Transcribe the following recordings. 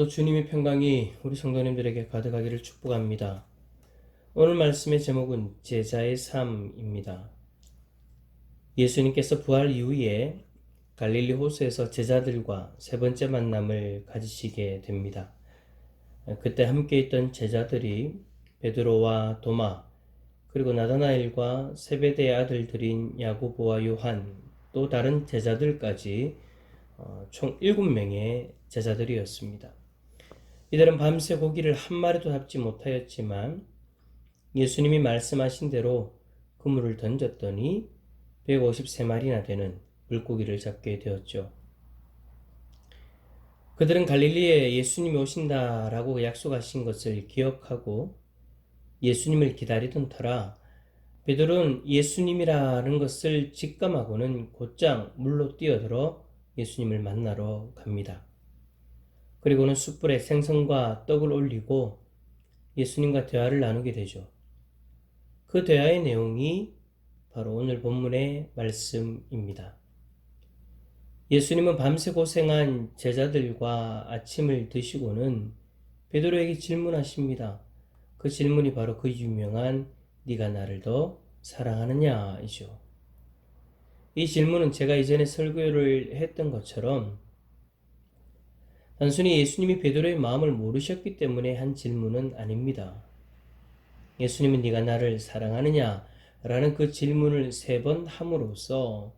오늘도 주님의 평강이 우리 성도님들에게 가득하기를 축복합니다. 오늘 말씀의 제목은 제자의 삶입니다. 예수님께서 부활 이후에 갈릴리 호수에서 제자들과 세 번째 만남을 가지시게 됩니다. 그때 함께 있던 제자들이 베드로와 도마, 그리고 나다나엘과 세베대의 아들들인 야고보와 요한, 또 다른 제자들까지 총 7명의 제자들이었습니다. 이들은 밤새 고기를 한 마리도 잡지 못하였지만 예수님이 말씀하신 대로 그물을 던졌더니 153마리나 되는 물고기를 잡게 되었죠. 그들은 갈릴리에 예수님이 오신다라고 약속하신 것을 기억하고 예수님을 기다리던 터라 베드로는 예수님이라는 것을 직감하고는 곧장 물로 뛰어들어 예수님을 만나러 갑니다. 그리고는 숯불에 생선과 떡을 올리고 예수님과 대화를 나누게 되죠. 그 대화의 내용이 바로 오늘 본문의 말씀입니다. 예수님은 밤새 고생한 제자들과 아침을 드시고는 베드로에게 질문하십니다. 그 질문이 바로 그 유명한 네가 나를 더 사랑하느냐이죠. 이 질문은 제가 이전에 설교를 했던 것처럼 단순히 예수님이 베드로의 마음을 모르셨기 때문에 한 질문은 아닙니다. 예수님은 네가 나를 사랑하느냐? 라는 그 질문을 3번 함으로써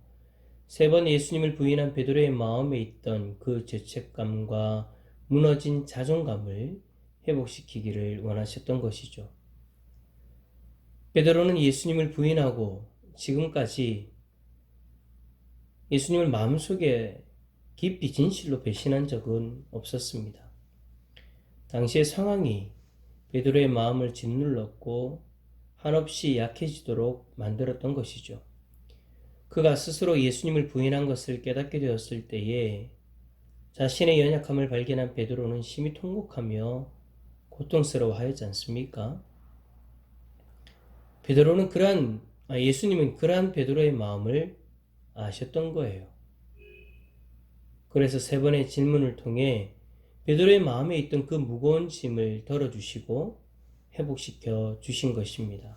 3번 예수님을 부인한 베드로의 마음에 있던 그 죄책감과 무너진 자존감을 회복시키기를 원하셨던 것이죠. 베드로는 예수님을 부인하고 지금까지 예수님을 마음속에 깊이 진실로 배신한 적은 없었습니다. 당시의 상황이 베드로의 마음을 짓눌렀고 한없이 약해지도록 만들었던 것이죠. 그가 스스로 예수님을 부인한 것을 깨닫게 되었을 때에 자신의 연약함을 발견한 베드로는 심히 통곡하며 고통스러워하였지 않습니까? 예수님은 그러한 베드로의 마음을 아셨던 거예요. 그래서 3번의 질문을 통해 베드로의 마음에 있던 그 무거운 짐을 덜어주시고 회복시켜 주신 것입니다.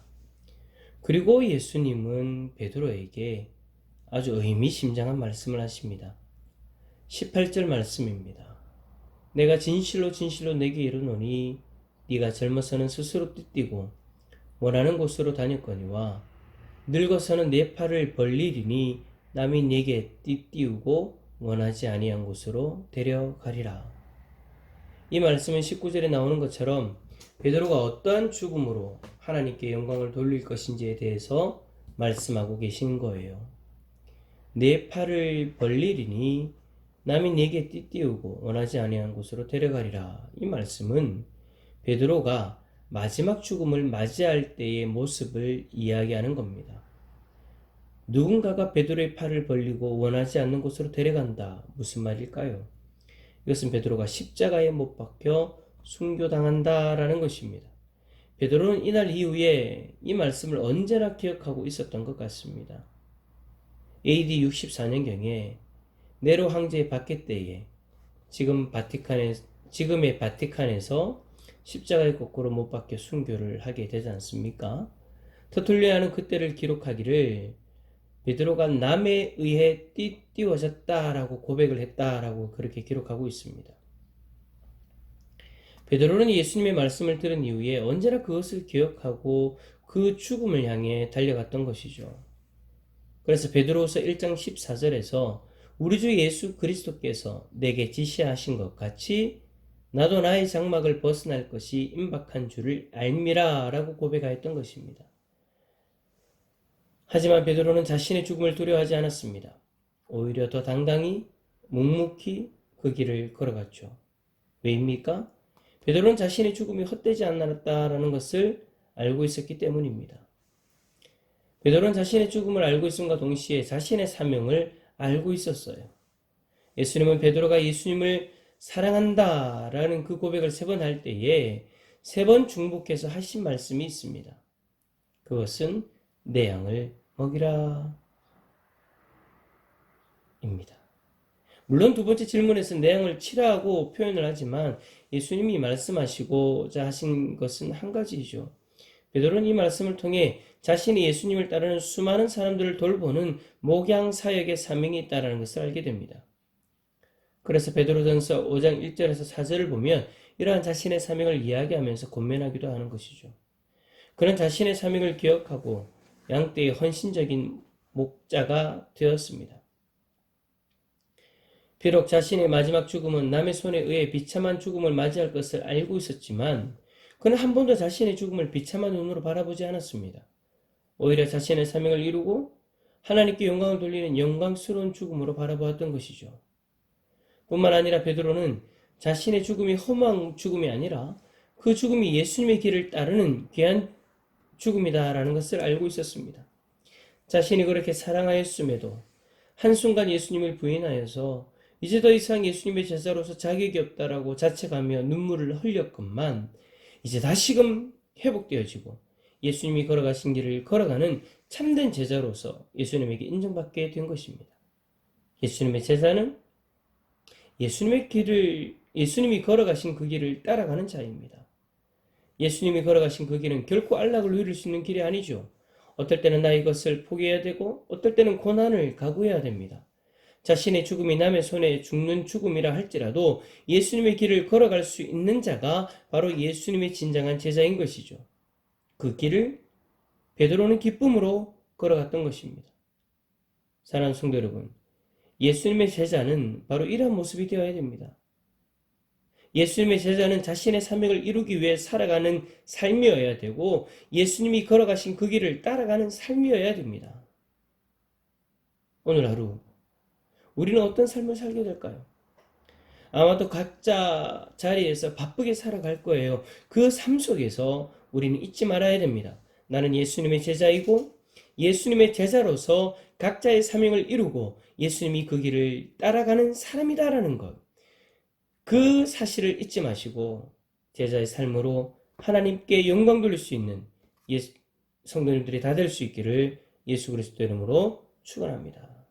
그리고 예수님은 베드로에게 아주 의미심장한 말씀을 하십니다. 18절 말씀입니다. 내가 진실로 진실로 내게 이르노니 네가 젊어서는 스스로 띠뛰고 원하는 곳으로 다녔거니와 늙어서는 내 팔을 벌리리니 남이 네게 띠띠우고 원하지 아니한 곳으로 데려가리라. 이 말씀은 19절에 나오는 것처럼 베드로가 어떠한 죽음으로 하나님께 영광을 돌릴 것인지에 대해서 말씀하고 계신 거예요. 내 팔을 벌리리니 남이 네게 띠띠우고 원하지 아니한 곳으로 데려가리라. 이 말씀은 베드로가 마지막 죽음을 맞이할 때의 모습을 이야기하는 겁니다. 누군가가 베드로의 팔을 벌리고 원하지 않는 곳으로 데려간다. 무슨 말일까요? 이것은 베드로가 십자가에 못 박혀 순교당한다라는 것입니다. 베드로는 이날 이후에 이 말씀을 언제나 기억하고 있었던 것 같습니다. AD 64년경에 네로 황제의 박해 때에 지금의 바티칸에서 십자가에 거꾸로 못 박혀 순교를 하게 되지 않습니까? 터툴리아는 그때를 기록하기를 베드로가 남에 의해 띠띠워졌다라고 고백을 했다라고 그렇게 기록하고 있습니다. 베드로는 예수님의 말씀을 들은 이후에 언제나 그것을 기억하고 그 죽음을 향해 달려갔던 것이죠. 그래서 베드로후서 1장 14절에서 우리 주 예수 그리스도께서 내게 지시하신 것 같이 나도 나의 장막을 벗어날 것이 임박한 줄을 알미라 라고 고백하였던 것입니다. 하지만 베드로는 자신의 죽음을 두려워하지 않았습니다. 오히려 더 당당히 묵묵히 그 길을 걸어갔죠. 왜입니까? 베드로는 자신의 죽음이 헛되지 않았다라는 것을 알고 있었기 때문입니다. 베드로는 자신의 죽음을 알고 있음과 동시에 자신의 사명을 알고 있었어요. 예수님은 베드로가 예수님을 사랑한다라는 그 고백을 3번 할 때에 3번 중복해서 하신 말씀이 있습니다. 그것은 내 양을 먹이라 입니다. 물론 두 번째 질문에서 내 양을 치라고 표현을 하지만 예수님이 말씀하시고자 하신 것은 한 가지이죠. 베드로는 이 말씀을 통해 자신이 예수님을 따르는 수많은 사람들을 돌보는 목양 사역의 사명이 있다는 것을 알게 됩니다. 그래서 베드로전서 5장 1절에서 4절을 보면 이러한 자신의 사명을 이야기하면서 권면하기도 하는 것이죠. 그는 자신의 사명을 기억하고 양떼의 헌신적인 목자가 되었습니다. 비록 자신의 마지막 죽음은 남의 손에 의해 비참한 죽음을 맞이할 것을 알고 있었지만 그는 한 번도 자신의 죽음을 비참한 눈으로 바라보지 않았습니다. 오히려 자신의 사명을 이루고 하나님께 영광을 돌리는 영광스러운 죽음으로 바라보았던 것이죠. 뿐만 아니라 베드로는 자신의 죽음이 허무한 죽음이 아니라 그 죽음이 예수님의 길을 따르는 귀한 죽음이다라는 것을 알고 있었습니다. 자신이 그렇게 사랑하였음에도 한순간 예수님을 부인하여서 이제 더 이상 예수님의 제자로서 자격이 없다라고 자책하며 눈물을 흘렸건만 이제 다시금 회복되어지고 예수님이 걸어가신 길을 걸어가는 참된 제자로서 예수님에게 인정받게 된 것입니다. 예수님의 제자는 예수님이 걸어가신 그 길을 따라가는 자입니다. 예수님이 걸어가신 그 길은 결코 안락을 누릴 수 있는 길이 아니죠. 어떨 때는 나의 것을 포기해야 되고 어떨 때는 고난을 각오해야 됩니다. 자신의 죽음이 남의 손에 죽는 죽음이라 할지라도 예수님의 길을 걸어갈 수 있는 자가 바로 예수님의 진정한 제자인 것이죠. 그 길을 베드로는 기쁨으로 걸어갔던 것입니다. 사랑하는 성도 여러분, 예수님의 제자는 바로 이러한 모습이 되어야 됩니다. 예수님의 제자는 자신의 사명을 이루기 위해 살아가는 삶이어야 되고 예수님이 걸어가신 그 길을 따라가는 삶이어야 됩니다. 오늘 하루 우리는 어떤 삶을 살게 될까요? 아마도 각자 자리에서 바쁘게 살아갈 거예요. 그 삶 속에서 우리는 잊지 말아야 됩니다. 나는 예수님의 제자이고 예수님의 제자로서 각자의 사명을 이루고 예수님이 그 길을 따라가는 사람이다라는 것. 그 사실을 잊지 마시고 제자의 삶으로 하나님께 영광 돌릴 수 있는 성도님들이 다 될 수 있기를 예수 그리스도 이름으로 축원합니다.